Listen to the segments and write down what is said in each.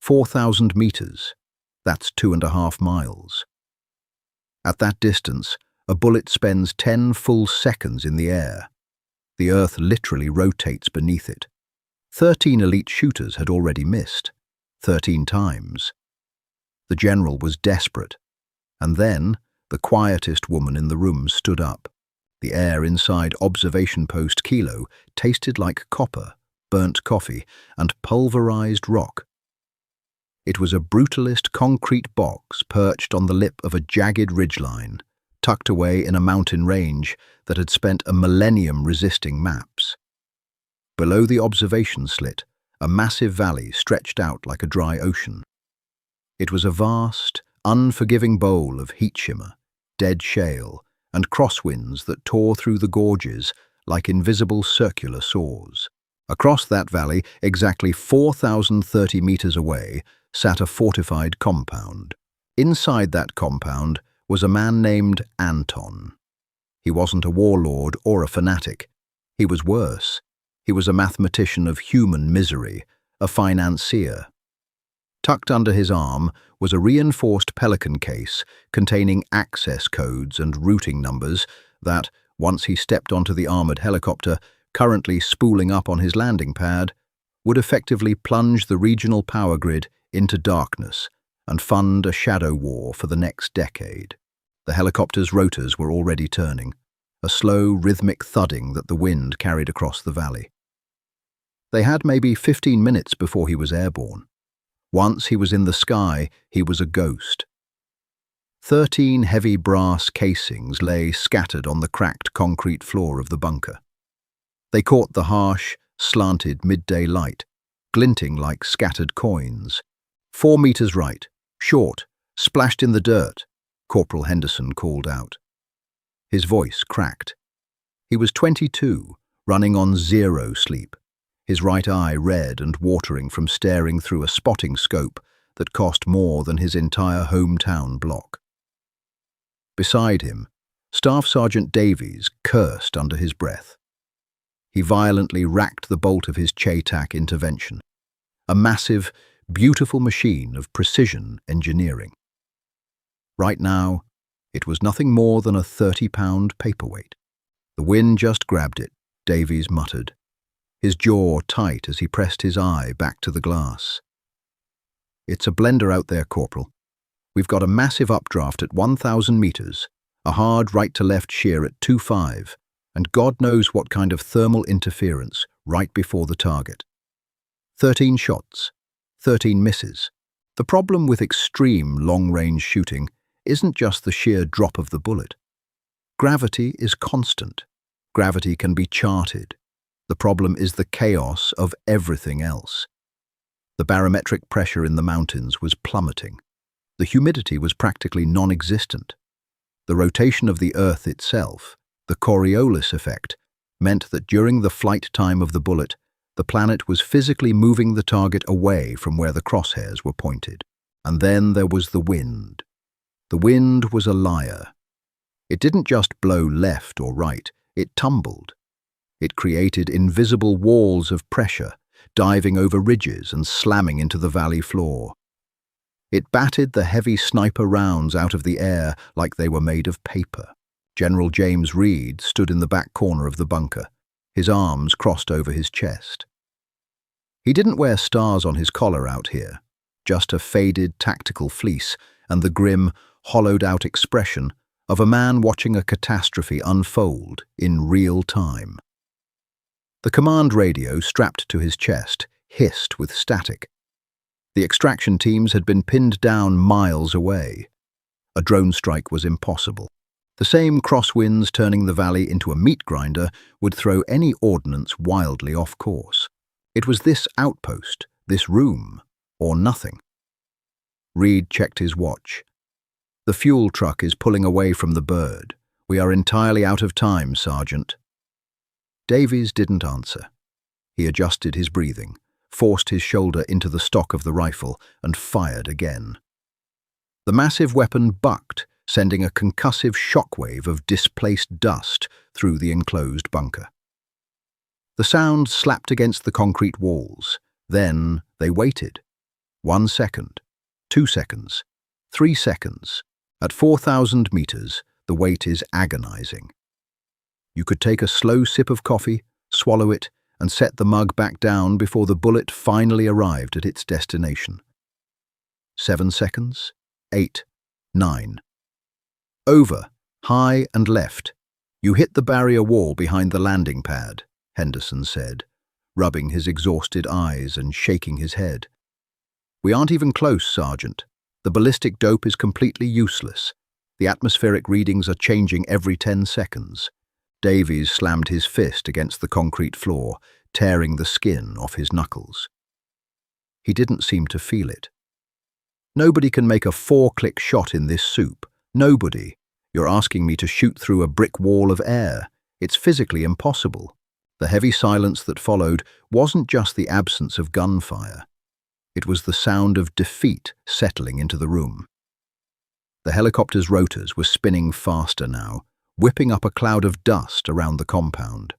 4,000 meters. That's 2.5 miles. At that distance, a bullet spends 10 full seconds in the air. The Earth literally rotates beneath it. 13 elite shooters had already missed, 13 times. The general was desperate. And then, the quietest woman in the room stood up. The air inside Observation Post Kilo tasted like copper, burnt coffee, and pulverized rock. It was a brutalist concrete box perched on the lip of a jagged ridgeline, tucked away in a mountain range that had spent a millennium resisting maps. Below the observation slit, a massive valley stretched out like a dry ocean. It was a vast, unforgiving bowl of heat shimmer, dead shale, and crosswinds that tore through the gorges like invisible circular saws. Across that valley, exactly 4,030 meters away, sat a fortified compound. Inside that compound was a man named Anton. He wasn't a warlord or a fanatic. He was worse. He was a mathematician of human misery, a financier. Tucked under his arm was a reinforced Pelican case containing access codes and routing numbers that, once he stepped onto the armored helicopter, currently spooling up on his landing pad, would effectively plunge the regional power grid into darkness and fund a shadow war for the next decade. The helicopter's rotors were already turning, a slow, rhythmic thudding that the wind carried across the valley. They had maybe 15 minutes before he was airborne. Once he was in the sky, he was a ghost. 13 heavy brass casings lay scattered on the cracked concrete floor of the bunker. They caught the harsh, slanted midday light, glinting like scattered coins. 4 meters right, short, splashed in the dirt, Corporal Henderson called out. His voice cracked. He was 22, running on 0 sleep, his right eye red and watering from staring through a spotting scope that cost more than his entire hometown block. Beside him, Staff Sergeant Davies cursed under his breath. He violently racked the bolt of his Chaytak intervention, a massive, beautiful machine of precision engineering. Right now, it was nothing more than a 30-pound paperweight. The wind just grabbed it, Davies muttered, his jaw tight as he pressed his eye back to the glass. It's a blender out there, Corporal. We've got a massive updraft at 1,000 meters, a hard right-to-left shear at 2.5, and God knows what kind of thermal interference right before the target. 13 shots, 13 misses. The problem with extreme long-range shooting isn't just the sheer drop of the bullet. Gravity is constant. Gravity can be charted. The problem is the chaos of everything else. The barometric pressure in the mountains was plummeting. The humidity was practically non-existent. The rotation of the Earth itself, the Coriolis effect, meant that during the flight time of the bullet, the planet was physically moving the target away from where the crosshairs were pointed. And then there was the wind. The wind was a liar. It didn't just blow left or right, it tumbled. It created invisible walls of pressure, diving over ridges and slamming into the valley floor. It batted the heavy sniper rounds out of the air like they were made of paper. General James Reed stood in the back corner of the bunker, his arms crossed over his chest. He didn't wear stars on his collar out here, just a faded tactical fleece and the grim, hollowed-out expression of a man watching a catastrophe unfold in real time. The command radio strapped to his chest hissed with static. The extraction teams had been pinned down miles away. A drone strike was impossible. The same crosswinds turning the valley into a meat grinder would throw any ordnance wildly off course. It was this outpost, this room, or nothing. Reed checked his watch. The fuel truck is pulling away from the bird. We are entirely out of time, Sergeant. Davies didn't answer. He adjusted his breathing, forced his shoulder into the stock of the rifle, and fired again. The massive weapon bucked, sending a concussive shockwave of displaced dust through the enclosed bunker. The sound slapped against the concrete walls. Then they waited. 1 second, 2 seconds, 3 seconds. At 4,000 meters, the wait is agonizing. You could take a slow sip of coffee, swallow it, and set the mug back down before the bullet finally arrived at its destination. 7 seconds, 8, 9. Over, high and left. You hit the barrier wall behind the landing pad, Henderson said, rubbing his exhausted eyes and shaking his head. We aren't even close, Sergeant. The ballistic dope is completely useless. The atmospheric readings are changing every 10 seconds. Davies slammed his fist against the concrete floor, tearing the skin off his knuckles. He didn't seem to feel it. Nobody can make a 4-click shot in this soup. Nobody. You're asking me to shoot through a brick wall of air. It's physically impossible. The heavy silence that followed wasn't just the absence of gunfire. It was the sound of defeat settling into the room. The helicopter's rotors were spinning faster now, whipping up a cloud of dust around the compound.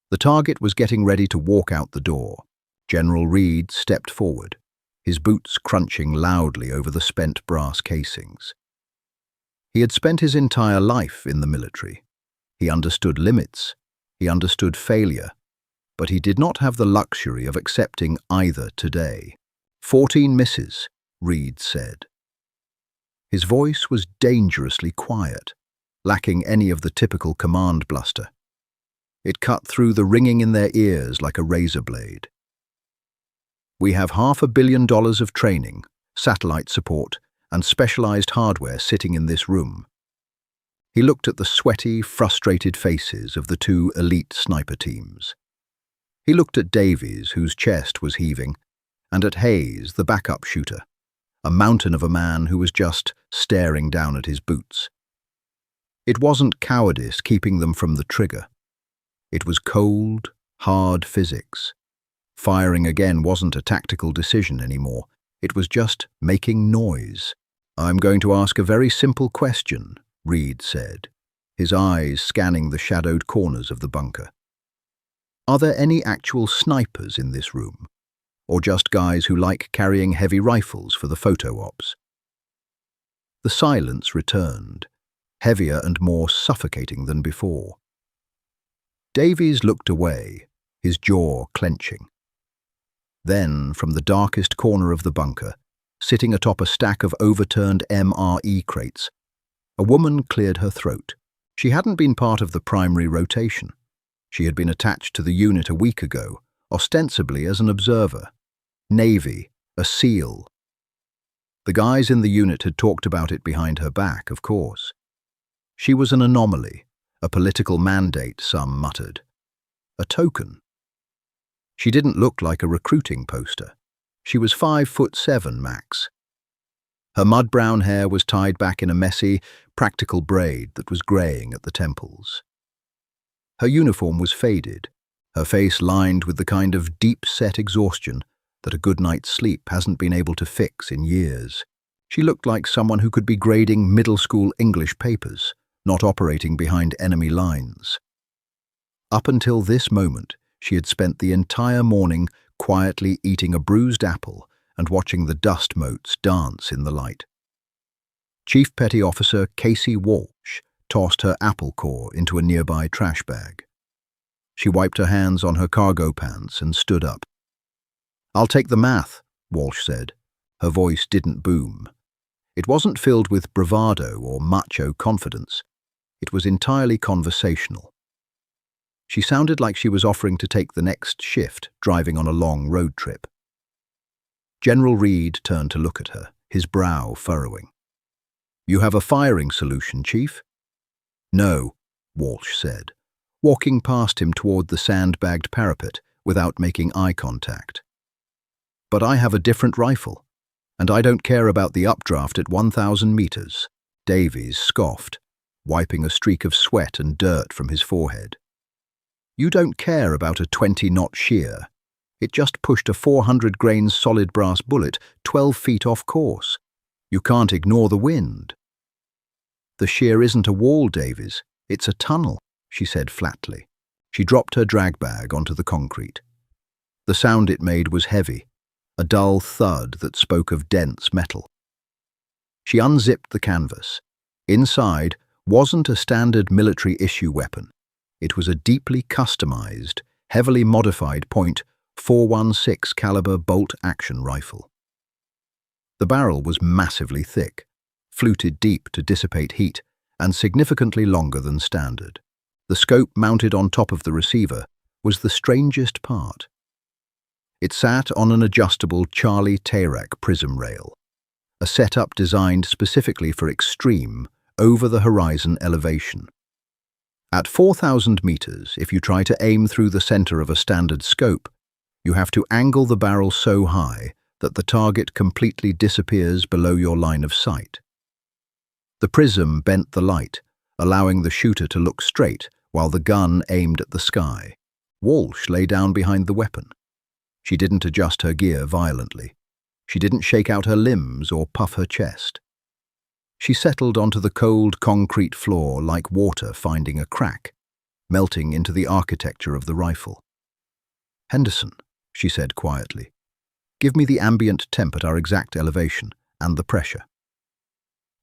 The target was getting ready to walk out the door. General Reed stepped forward, his boots crunching loudly over the spent brass casings. He had spent his entire life in the military. He understood limits, he understood failure, but he did not have the luxury of accepting either today. 14 misses, Reed said. His voice was dangerously quiet, lacking any of the typical command bluster. It cut through the ringing in their ears like a razor blade. We have $500 million of training, satellite support, and specialized hardware sitting in this room. He looked at the sweaty, frustrated faces of the 2 elite sniper teams. He looked at Davies, whose chest was heaving, and at Hayes, the backup shooter, a mountain of a man who was just staring down at his boots. It wasn't cowardice keeping them from the trigger. It was cold, hard physics. Firing again wasn't a tactical decision anymore. It was just making noise. I'm going to ask a very simple question, Reed said, his eyes scanning the shadowed corners of the bunker. Are there any actual snipers in this room? Or just guys who like carrying heavy rifles for the photo ops? The silence returned, heavier and more suffocating than before. Davies looked away, his jaw clenching. Then, from the darkest corner of the bunker, sitting atop a stack of overturned MRE crates, a woman cleared her throat. She hadn't been part of the primary rotation. She had been attached to the unit a week ago, ostensibly as an observer. Navy, a SEAL. The guys in the unit had talked about it behind her back, of course. She was an anomaly, a political mandate, some muttered. A token. She didn't look like a recruiting poster. She was 5'7" max. Her mud-brown hair was tied back in a messy, practical braid that was graying at the temples. Her uniform was faded, her face lined with the kind of deep-set exhaustion that a good night's sleep hasn't been able to fix in years. She looked like someone who could be grading middle school English papers, not operating behind enemy lines. Up until this moment, she had spent the entire morning quietly eating a bruised apple and watching the dust motes dance in the light. Chief Petty Officer Casey Walsh tossed her apple core into a nearby trash bag. She wiped her hands on her cargo pants and stood up. "I'll take the math," Walsh said. Her voice didn't boom. It wasn't filled with bravado or macho confidence. It was entirely conversational. She sounded like she was offering to take the next shift, driving on a long road trip. General Reed turned to look at her, his brow furrowing. "You have a firing solution, Chief?" "No," Walsh said, walking past him toward the sandbagged parapet without making eye contact. "But I have a different rifle, and I don't care about the updraft at 1,000 meters." Davies scoffed, wiping a streak of sweat and dirt from his forehead. "You don't care about a 20-knot shear. It just pushed a 400-grain solid brass bullet 12 feet off course. You can't ignore the wind." "The shear isn't a wall, Davies. It's a tunnel," she said flatly. She dropped her drag bag onto the concrete. The sound it made was heavy, a dull thud that spoke of dense metal. She unzipped the canvas. Inside wasn't a standard military-issue weapon. It was a deeply customized, heavily modified .416 caliber bolt-action rifle. The barrel was massively thick, fluted deep to dissipate heat, and significantly longer than standard. The scope mounted on top of the receiver was the strangest part. It sat on an adjustable Charlie Tayrak prism rail, a setup designed specifically for extreme, over-the-horizon elevation. At 4,000 meters, if you try to aim through the center of a standard scope, you have to angle the barrel so high that the target completely disappears below your line of sight. The prism bent the light, allowing the shooter to look straight while the gun aimed at the sky. Walsh lay down behind the weapon. She didn't adjust her gear violently. She didn't shake out her limbs or puff her chest. She settled onto the cold concrete floor like water finding a crack, melting into the architecture of the rifle. "Henderson," she said quietly, "give me the ambient temp at our exact elevation and the pressure."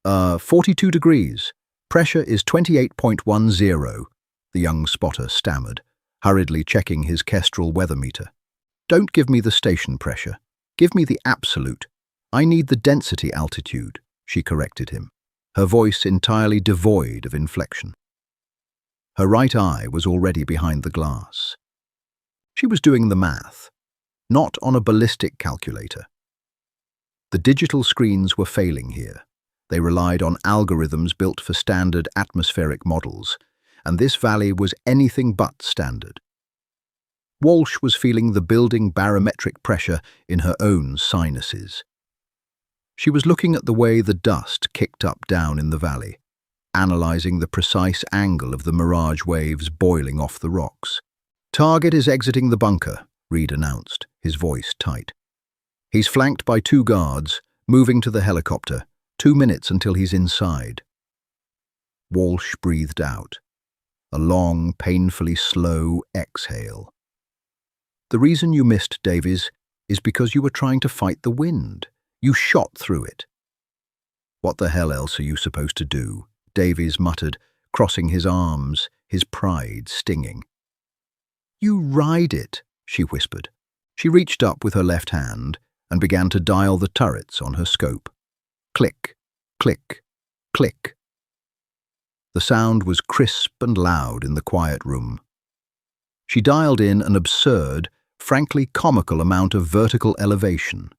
42 degrees. Pressure is 28.10, the young spotter stammered, hurriedly checking his Kestrel weather meter. "Don't give me the station pressure. Give me the absolute. I need the density altitude," she corrected him, her voice entirely devoid of inflection. Her right eye was already behind the glass. She was doing the math, not on a ballistic calculator. The digital screens were failing here. They relied on algorithms built for standard atmospheric models, and this valley was anything but standard. Walsh was feeling the building barometric pressure in her own sinuses. She was looking at the way the dust kicked up down in the valley, analyzing the precise angle of the mirage waves boiling off the rocks. "Target is exiting the bunker," Reed announced, his voice tight. "He's flanked by 2 guards, moving to the helicopter. 2 minutes until he's inside." Walsh breathed out, a long, painfully slow exhale. "The reason you missed, Davies, is because you were trying to fight the wind. You shot through it." "What the hell else are you supposed to do?" Davies muttered, crossing his arms, his pride stinging. "You ride it," she whispered. She reached up with her left hand and began to dial the turrets on her scope. Click, click, click. The sound was crisp and loud in the quiet room. She dialed in an absurd, frankly comical amount of vertical elevation.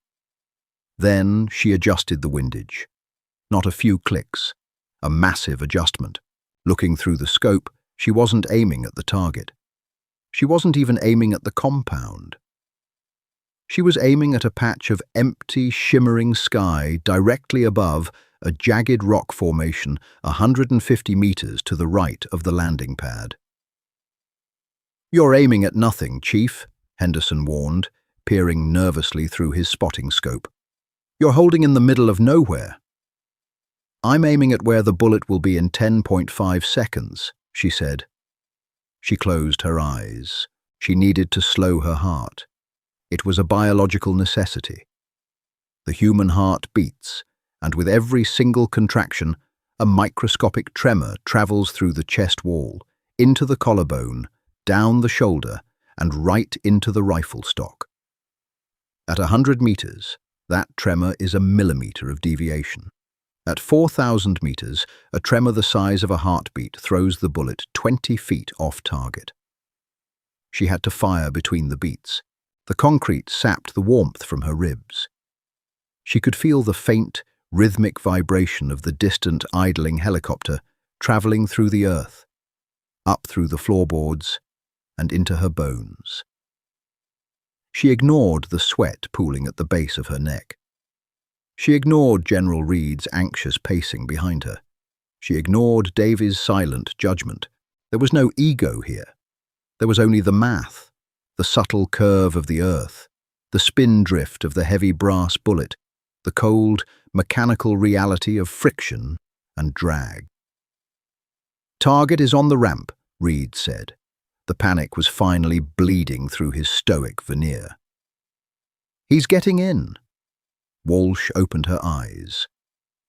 Then she adjusted the windage. Not a few clicks, a massive adjustment. Looking through the scope, she wasn't aiming at the target. She wasn't even aiming at the compound. She was aiming at a patch of empty, shimmering sky directly above a jagged rock formation 150 meters to the right of the landing pad. "You're aiming at nothing, Chief," Henderson warned, peering nervously through his spotting scope. "You're holding in the middle of nowhere." "I'm aiming at where the bullet will be in 10.5 seconds, she said. She closed her eyes. She needed to slow her heart. It was a biological necessity. The human heart beats, and with every single contraction, a microscopic tremor travels through the chest wall, into the collarbone, down the shoulder, and right into the rifle stock. At 100 meters, that tremor is a millimeter of deviation. At 4,000 meters, a tremor the size of a heartbeat throws the bullet 20 feet off target. She had to fire between the beats. The concrete sapped the warmth from her ribs. She could feel the faint, rhythmic vibration of the distant idling helicopter traveling through the earth, up through the floorboards, and into her bones. She ignored the sweat pooling at the base of her neck. She ignored General Reed's anxious pacing behind her. She ignored Davies' silent judgment. There was no ego here. There was only the math, the subtle curve of the earth, the spin drift of the heavy brass bullet, the cold, mechanical reality of friction and drag. "Target is on the ramp," Reed said. The panic was finally bleeding through his stoic veneer. "He's getting in." Walsh opened her eyes.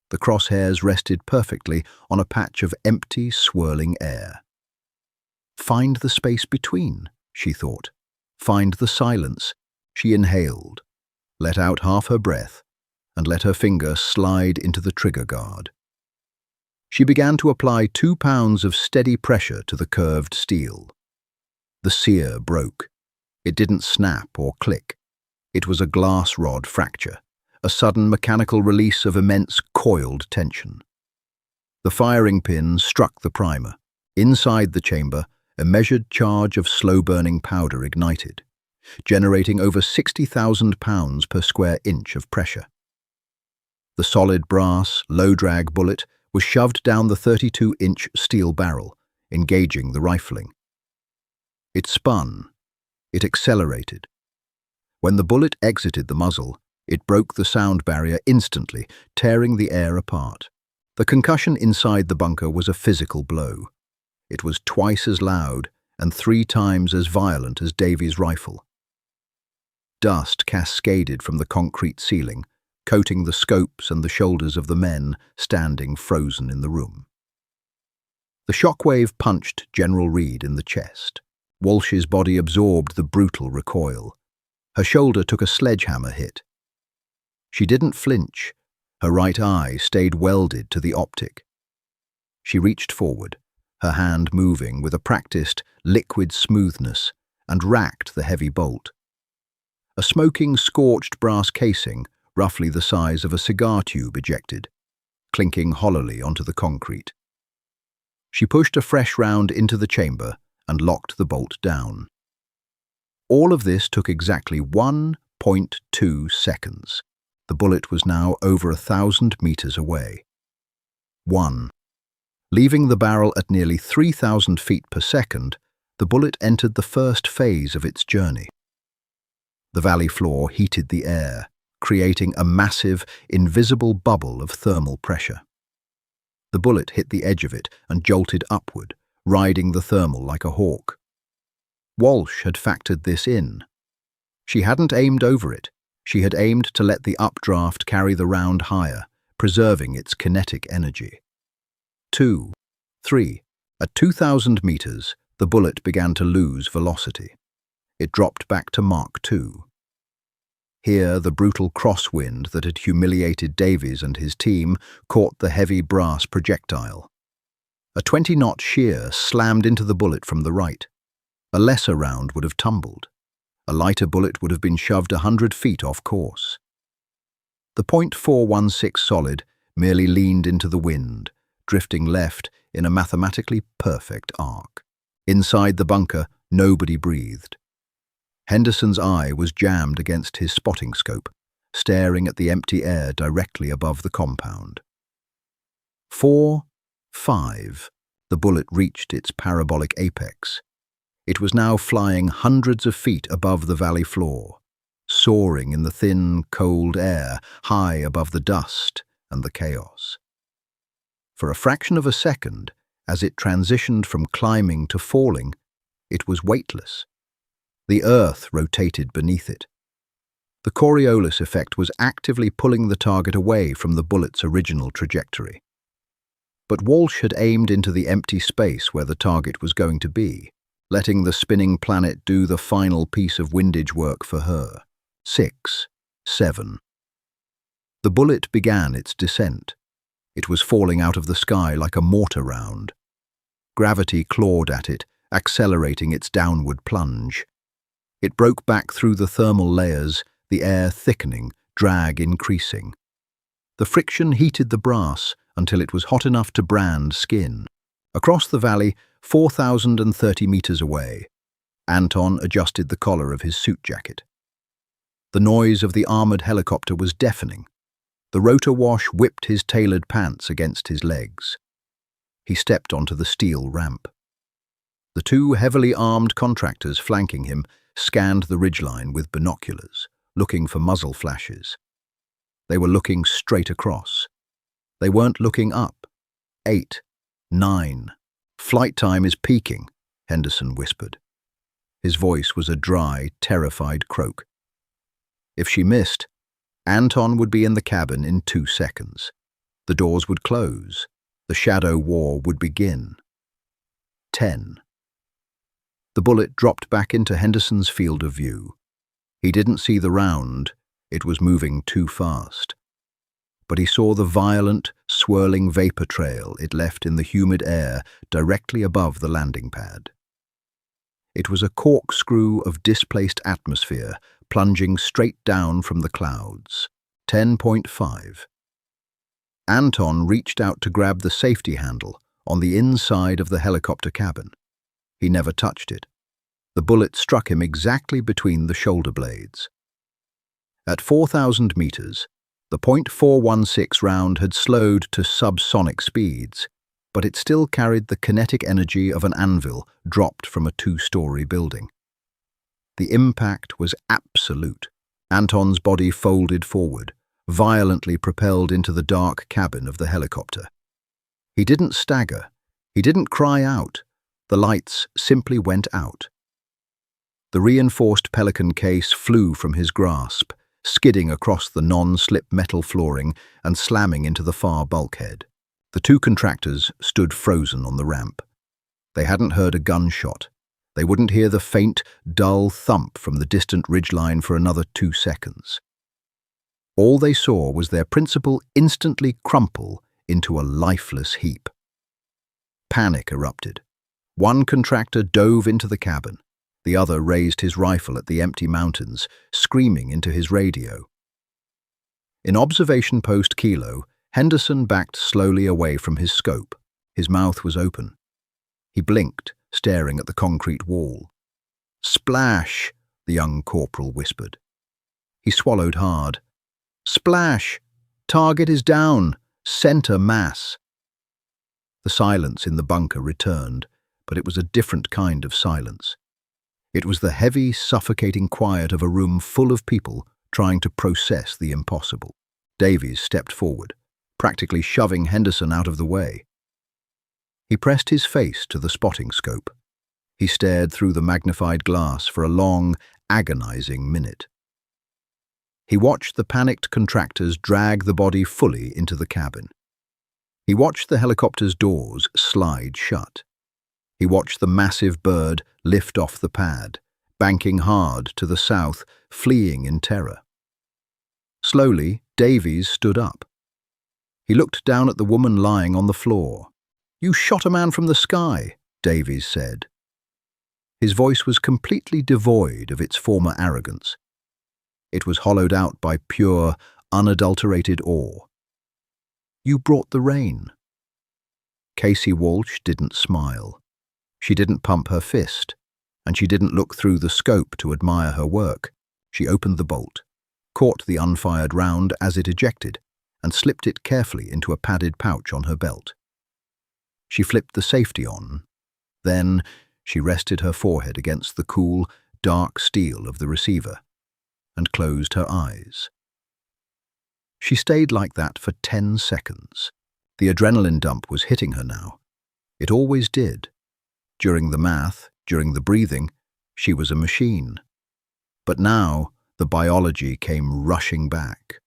The crosshairs rested perfectly on a patch of empty, swirling air. Find the space between, she thought. Find the silence. She inhaled, let out half her breath, and let her finger slide into the trigger guard. She began to apply 2 pounds of steady pressure to the curved steel. The sear broke. It didn't snap or click. It was a glass rod fracture, a sudden mechanical release of immense coiled tension. The firing pin struck the primer. Inside the chamber, a measured charge of slow-burning powder ignited, generating over 60,000 pounds per square inch of pressure. The solid brass, low-drag bullet was shoved down the 32-inch steel barrel, engaging the rifling. It spun. It accelerated. When the bullet exited the muzzle, it broke the sound barrier instantly, tearing the air apart. The concussion inside the bunker was a physical blow. It was twice as loud and 3 times as violent as Davy's rifle. Dust cascaded from the concrete ceiling, coating the scopes and the shoulders of the men standing frozen in the room. The shockwave punched General Reed in the chest. Walsh's body absorbed the brutal recoil. Her shoulder took a sledgehammer hit. She didn't flinch. Her right eye stayed welded to the optic. She reached forward, her hand moving with a practiced, liquid smoothness, and racked the heavy bolt. A smoking, scorched brass casing, roughly the size of a cigar tube, ejected, clinking hollowly onto the concrete. She pushed a fresh round into the chamber and locked the bolt down. All of this took exactly 1.2 seconds. The bullet was now over 1,000 meters away. 1. Leaving the barrel at nearly 3,000 feet per second, the bullet entered the first phase of its journey. The valley floor heated the air, creating a massive, invisible bubble of thermal pressure. The bullet hit the edge of it and jolted upward, riding the thermal like a hawk. Walsh had factored this in. She hadn't aimed over it. She had aimed to let the updraft carry the round higher, preserving its kinetic energy. 2, 3. At 2,000 meters, the bullet began to lose velocity. It dropped back to Mach 2. Here, the brutal crosswind that had humiliated Davies and his team caught the heavy brass projectile. A 20-knot shear slammed into the bullet from the right. A lesser round would have tumbled. A lighter bullet would have been shoved 100 feet off course. The .416 solid merely leaned into the wind, drifting left in a mathematically perfect arc. Inside the bunker, nobody breathed. Henderson's eye was jammed against his spotting scope, staring at the empty air directly above the compound. 4, 5. The bullet reached its parabolic apex. It was now flying hundreds of feet above the valley floor, soaring in the thin, cold air, high above the dust and the chaos. For a fraction of a second, as it transitioned from climbing to falling, it was weightless. The earth rotated beneath it. The Coriolis effect was actively pulling the target away from the bullet's original trajectory. But Walsh had aimed into the empty space where the target was going to be, letting the spinning planet do the final piece of windage work for her. 6, 7. The bullet began its descent. It was falling out of the sky like a mortar round. Gravity clawed at it, accelerating its downward plunge. It broke back through the thermal layers, the air thickening, drag increasing. The friction heated the brass until it was hot enough to brand skin. Across the valley, 4,030 meters away, Anton adjusted the collar of his suit jacket. The noise of the armored helicopter was deafening. The rotor wash whipped his tailored pants against his legs. He stepped onto the steel ramp. The 2 heavily armed contractors flanking him scanned the ridgeline with binoculars, looking for muzzle flashes. They were looking straight across. They weren't looking up. 8, 9. "Flight time is peaking," Henderson whispered. His voice was a dry, terrified croak. If she missed, Anton would be in the cabin in 2 seconds. The doors would close. The shadow war would begin. 10. The bullet dropped back into Henderson's field of view. He didn't see the round. It was moving too fast. But he saw the violent, swirling vapor trail it left in the humid air directly above the landing pad. It was a corkscrew of displaced atmosphere plunging straight down from the clouds. 10.5. Anton reached out to grab the safety handle on the inside of the helicopter cabin. He never touched it. The bullet struck him exactly between the shoulder blades. At 4,000 meters, the .416 round had slowed to subsonic speeds, but it still carried the kinetic energy of an anvil dropped from a 2-story building. The impact was absolute. Anton's body folded forward, violently propelled into the dark cabin of the helicopter. He didn't stagger. He didn't cry out. The lights simply went out. The reinforced Pelican case flew from his grasp, skidding across the non-slip metal flooring and slamming into the far bulkhead. The 2 contractors stood frozen on the ramp. They hadn't heard a gunshot. They wouldn't hear the faint, dull thump from the distant ridgeline for another 2 seconds. All they saw was their principal instantly crumple into a lifeless heap. Panic erupted. One contractor dove into the cabin. The other raised his rifle at the empty mountains, screaming into his radio. In observation post Kilo, Henderson backed slowly away from his scope. His mouth was open. He blinked, staring at the concrete wall. "Splash!" the young corporal whispered. He swallowed hard. "Splash! Target is down! Center mass!" The silence in the bunker returned, but it was a different kind of silence. It was the heavy, suffocating quiet of a room full of people trying to process the impossible. Davies stepped forward, practically shoving Henderson out of the way. He pressed his face to the spotting scope. He stared through the magnified glass for a long, agonizing minute. He watched the panicked contractors drag the body fully into the cabin. He watched the helicopter's doors slide shut. He watched the massive bird lift off the pad, banking hard to the south, fleeing in terror. Slowly, Davies stood up. He looked down at the woman lying on the floor. "You shot a man from the sky," Davies said. His voice was completely devoid of its former arrogance. It was hollowed out by pure, unadulterated awe. "You brought the rain." Casey Walsh didn't smile. She didn't pump her fist, and she didn't look through the scope to admire her work. She opened the bolt, caught the unfired round as it ejected, and slipped it carefully into a padded pouch on her belt. She flipped the safety on. Then she rested her forehead against the cool, dark steel of the receiver and closed her eyes. She stayed like that for 10 seconds. The adrenaline dump was hitting her now. It always did. During the math, during the breathing, she was a machine. But now the biology came rushing back.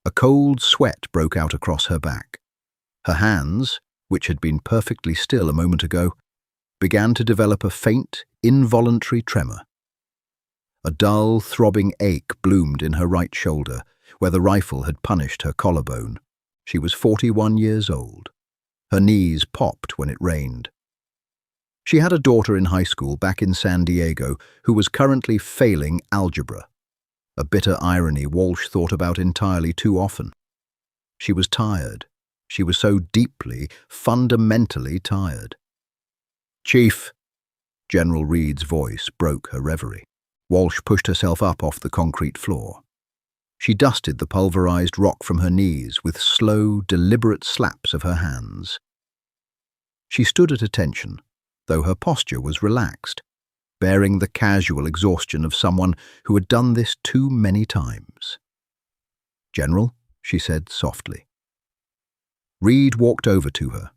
A cold sweat broke out across her back. Her hands, which had been perfectly still a moment ago, began to develop a faint, involuntary tremor. A dull, throbbing ache bloomed in her right shoulder, where the rifle had punished her collarbone. She was 41 years old. Her knees popped when it rained. She had a daughter in high school back in San Diego who was currently failing algebra, a bitter irony Walsh thought about entirely too often. She was tired. She was so deeply, fundamentally tired. "Chief," General Reed's voice broke her reverie. Walsh pushed herself up off the concrete floor. She dusted the pulverized rock from her knees with slow, deliberate slaps of her hands. She stood at attention, though her posture was relaxed, bearing the casual exhaustion of someone who had done this too many times. "General," she said softly. Reed walked over to her.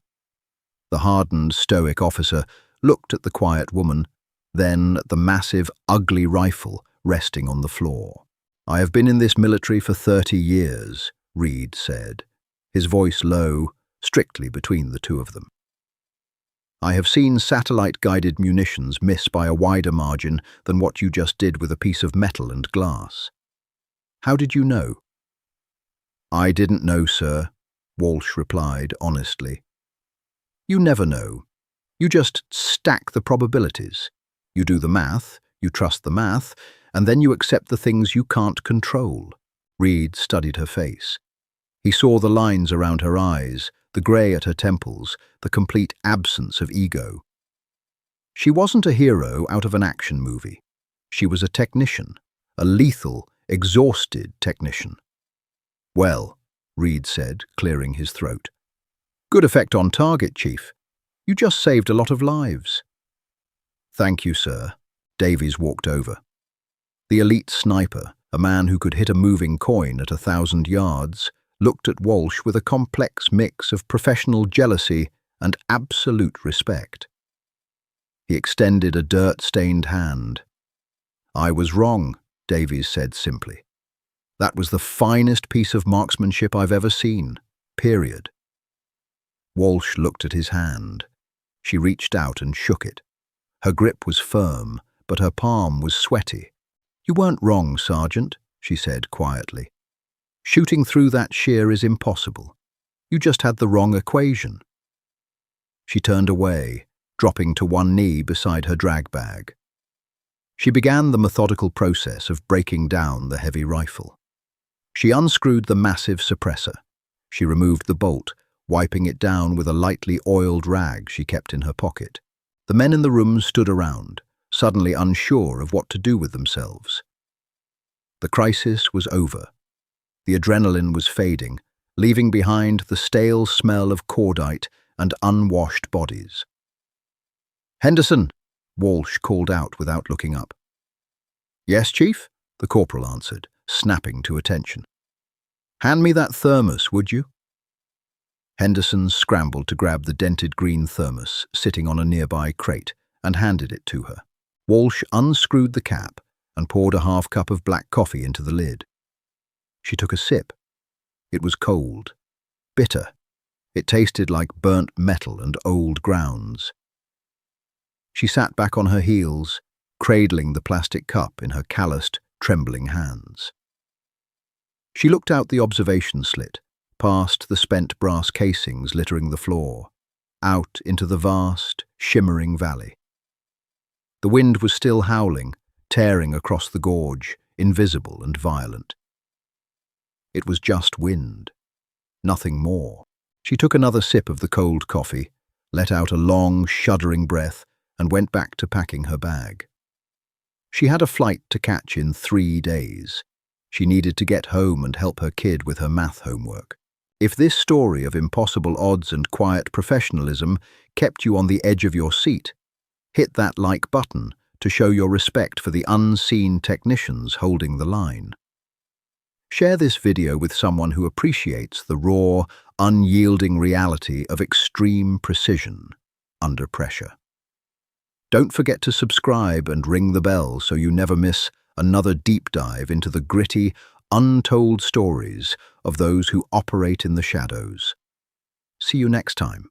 The hardened, stoic officer looked at the quiet woman, then at the massive, ugly rifle resting on the floor. "I have been in this military for 30 years, Reed said, his voice low, strictly between the two of them. "I have seen satellite-guided munitions miss by a wider margin than what you just did with a piece of metal and glass. How did you know?" "I didn't know, sir," Walsh replied honestly. "You never know. You just stack the probabilities. You do the math, you trust the math, and then you accept the things you can't control." Reed studied her face. He saw the lines around her eyes, the grey at her temples, the complete absence of ego. She wasn't a hero out of an action movie. She was a technician, a lethal, exhausted technician. "Well," Reed said, clearing his throat. "Good effect on target, Chief. You just saved a lot of lives." "Thank you, sir." Davies walked over. The elite sniper, a man who could hit a moving coin at 1,000 yards, looked at Walsh with a complex mix of professional jealousy and absolute respect. He extended a dirt-stained hand. "I was wrong," Davies said simply. "That was the finest piece of marksmanship I've ever seen, period." Walsh looked at his hand. She reached out and shook it. Her grip was firm, but her palm was sweaty. "You weren't wrong, Sergeant," she said quietly. "Shooting through that sheer is impossible. You just had the wrong equation." She turned away, dropping to one knee beside her drag bag. She began the methodical process of breaking down the heavy rifle. She unscrewed the massive suppressor. She removed the bolt, wiping it down with a lightly oiled rag she kept in her pocket. The men in the room stood around, suddenly unsure of what to do with themselves. The crisis was over. The adrenaline was fading, leaving behind the stale smell of cordite and unwashed bodies. "Henderson," Walsh called out without looking up. "Yes, Chief," the corporal answered, snapping to attention. "Hand me that thermos, would you?" Henderson scrambled to grab the dented green thermos sitting on a nearby crate and handed it to her. Walsh unscrewed the cap and poured a half cup of black coffee into the lid. She took a sip. It was cold, bitter. It tasted like burnt metal and old grounds. She sat back on her heels, cradling the plastic cup in her calloused, trembling hands. She looked out the observation slit, past the spent brass casings littering the floor, out into the vast, shimmering valley. The wind was still howling, tearing across the gorge, invisible and violent. It was just wind, nothing more. She took another sip of the cold coffee, let out a long, shuddering breath, and went back to packing her bag. She had a flight to catch in 3 days. She needed to get home and help her kid with her math homework. If this story of impossible odds and quiet professionalism kept you on the edge of your seat, hit that like button to show your respect for the unseen technicians holding the line. Share this video with someone who appreciates the raw, unyielding reality of extreme precision under pressure. Don't forget to subscribe and ring the bell so you never miss another deep dive into the gritty, untold stories of those who operate in the shadows. See you next time.